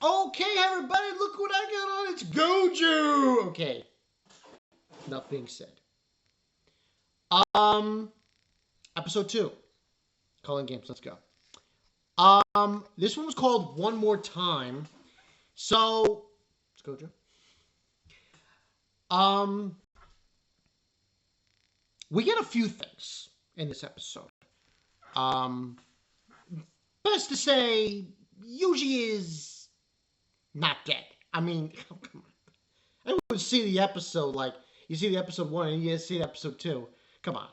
Okay, everybody, look what I got on. It's Goju. Okay, enough being said. Um, episode 2, Culling games. Let's go. This one was called One More Time. So, let's go, Joe. We get a few things in this episode. Um, best to say, Yuji is not dead. I mean, oh, come on. I would see the episode like you see the episode 1 and you see the episode 2. Come on.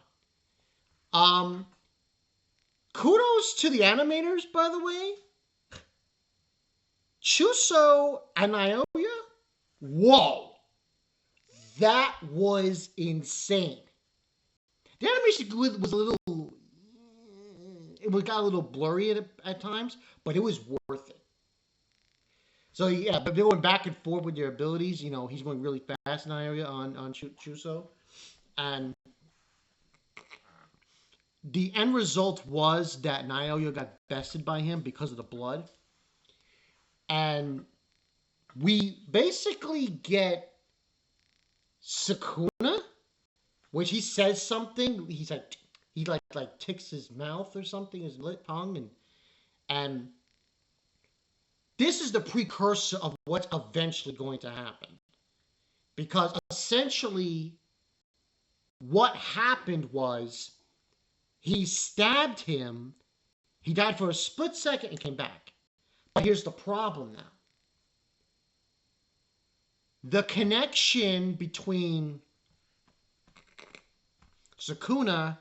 Um, kudos to the animators, by the way. Chuso and Naoya. Whoa, that was insane. The animation was a little, it got a little blurry at times, but it was worth it. So yeah, but they went back and forth with their abilities. You know, he's going really fast in Naoya on Chuso, and the end result was that Naoya got bested by him because of the blood, and we basically get Sukuna, which he says something. He's like he ticks his mouth or something, his lip tongue, and this is the precursor of what's eventually going to happen. Because essentially, what happened was he stabbed him. He died for a split second and came back. But here's the problem now. The connection between Sukuna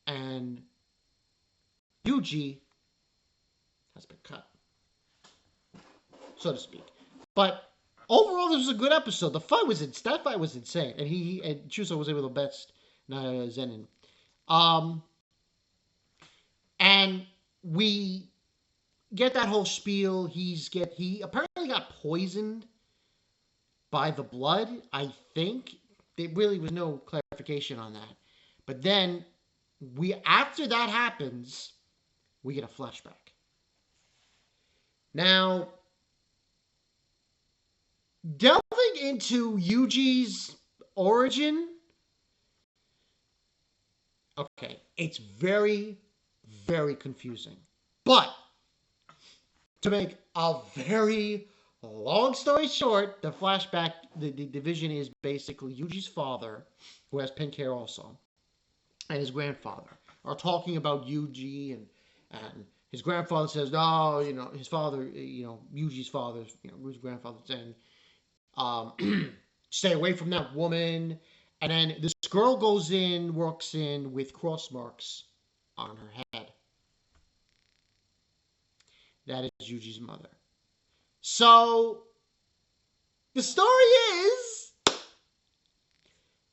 and Yuji has been cut, so to speak. But overall, this was a good episode. That fight was insane, and Chuso was able to best Zenin. And we get that whole spiel. He apparently got poisoned by the blood. I think there really was no clarification on that. But then after that happens, we get a flashback. Now, delving into Yuji's origin, okay, it's very, very confusing. But to make a very long story short, the flashback, the division is basically Yuji's father, who has pink hair also, and his grandfather are talking about Yuji, and his grandfather says, no, his father, Yuji's father, his grandfather saying, stay away from that woman. And then this girl walks in with cross marks on her head. That is Yuji's mother. So, the story is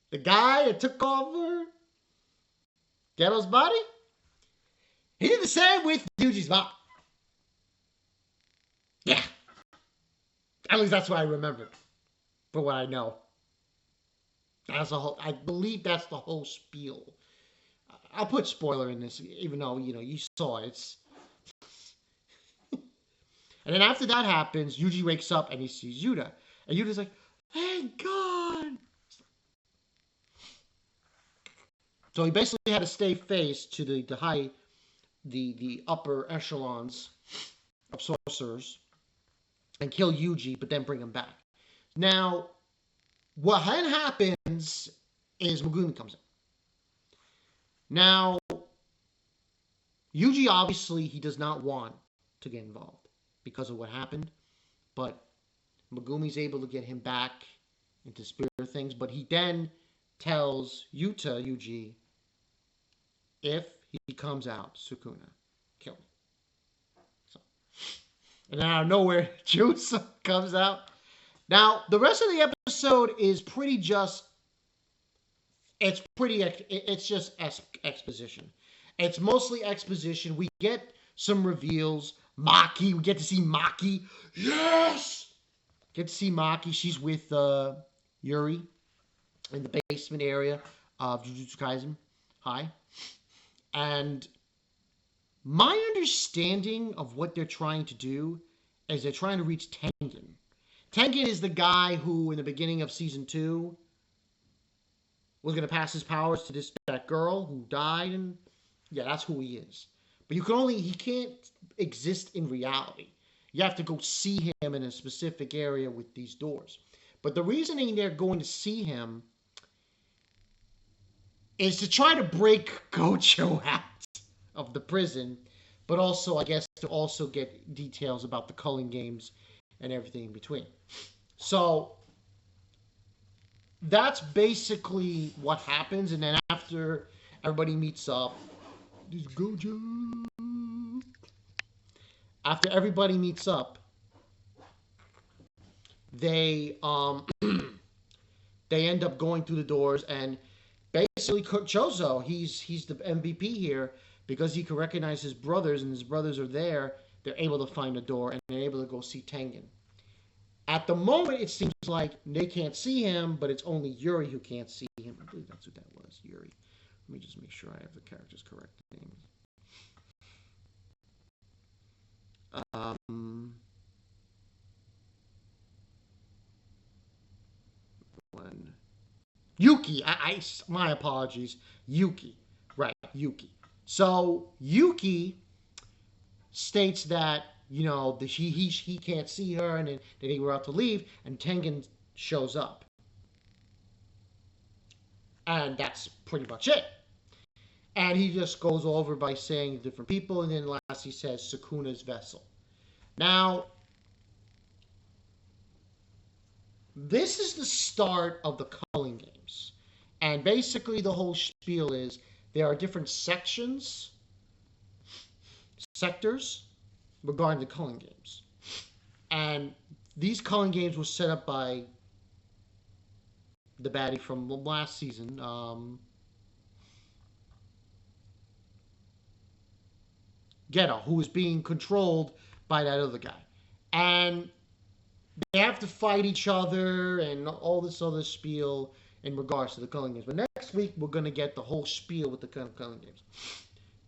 the guy that took over Ghetto's body, he did the same with Yuji's mom. Yeah. At least that's what I remember. For what I know. I believe that's the whole spiel. I'll put spoiler in this, even though, you saw it. And then after that happens, Yuji wakes up and he sees Yuta. And Yuta's like, thank God. So he basically had to stay face to the upper echelons of sorcerers and kill Yuji, but then bring him back. Now, what then happens is Megumi comes in. Now, Yuji obviously he does not want to get involved because of what happened, but Megumi's able to get him back into spirit things, but he then tells Yuji, if he comes out, Sukuna, kill him. So, and then out of nowhere, Jutsu comes out. Now, the rest of the episode is it's just exposition. It's mostly exposition. We get some reveals. Maki, we get to see Maki. Yes! Get to see Maki. She's with Yuri in the basement area of Jujutsu Kaisen High. And my understanding of what they're trying to do as they're trying to reach Tengen. Tengen is the guy who, in the beginning of season 2, was going to pass his powers to that girl who died, and yeah, that's who he is. But he can't exist in reality. You have to go see him in a specific area with these doors. But the reasoning they're going to see him is to try to break Gojo out of the prison, but also, I guess, to also get details about the Culling games and everything in between. So that's basically what happens, and then after everybody meets up, there's Gojo. After everybody meets up, they they end up going through the doors, and basically Chozo, he's the MVP here because he can recognize his brothers, and his brothers are there. They're able to find a door, and they're able to go see Tengen. At the moment, it seems like they can't see him, but it's only Yuri who can't see him. I believe that's what that was, Yuri. Let me just make sure I have the character's correct name. Yuki. My apologies. Yuki. Right, Yuki. So Yuki states that he can't see her, and that they were out to leave, and Tengen shows up, and that's pretty much it. And he just goes over by saying different people, and then last he says Sukuna's vessel. Now, this is the start of the Culling games, and basically the whole spiel is there are different sectors regarding the Culling games. And these Culling games were set up by the baddie from last season. Geto, who is being controlled by that other guy. And they have to fight each other and all this other spiel in regards to the Culling games. But next week, we're going to get the whole spiel with the Culling games.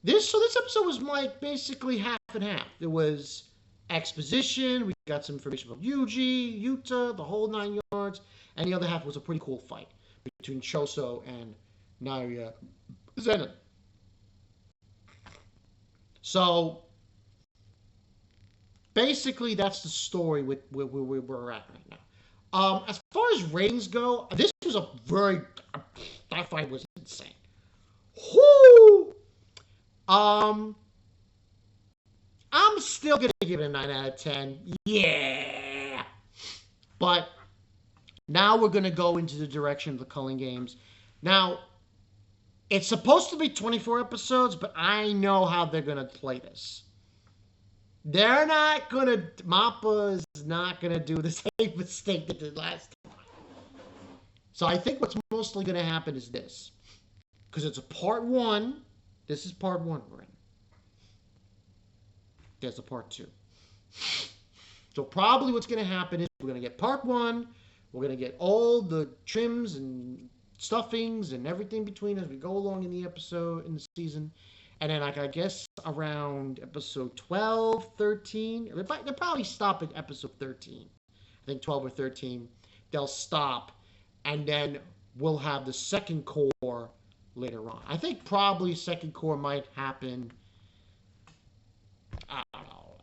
This episode was like basically half and half. There was exposition, we got some information about Yuji, Yuta, the whole 9 yards, and the other half was a pretty cool fight between Chozo and Naria Zenon. So basically that's the story with where we're at right now. As far as ratings go, this was that fight was insane. Whoo! I'm still going to give it a 9 out of 10. Yeah. But now we're going to go into the direction of the Culling games. Now, it's supposed to be 24 episodes, but I know how they're going to play this. They're not going to... Mappa is not going to do the same mistake that they did last time. So I think what's mostly going to happen is this. Because it's a part 1. This is part 1 we're in. There's a part 2. So probably what's going to happen is we're going to get part 1. We're going to get all the trims and stuffings and everything between as we go along in the episode, in the season. And then, I guess, around episode 12, 13. They'll probably stop at episode 13. I think 12 or 13. They'll stop. And then we'll have the second core later on. I think probably second core might happen. I don't know.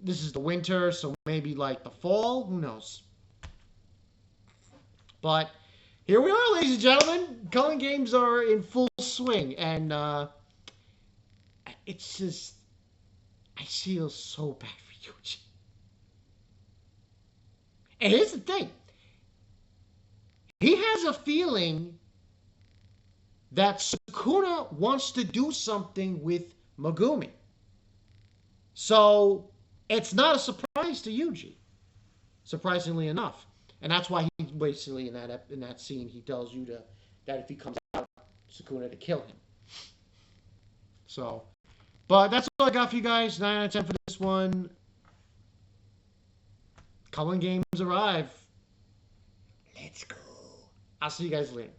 This is the winter, so maybe like the fall. Who knows? But here we are, ladies and gentlemen. Culling games are in full swing, and it's just I feel so bad for Yuji. And here's the thing: he has a feeling that Sukuna wants to do something with Megumi. So it's not a surprise to Yuji, surprisingly enough. And that's why he basically in that scene he tells Yuta that if he comes out, Sukuna to kill him. So, but that's all I got for you guys. 9 out of 10 for this one. Culling games arrive. Let's go. I'll see you guys later.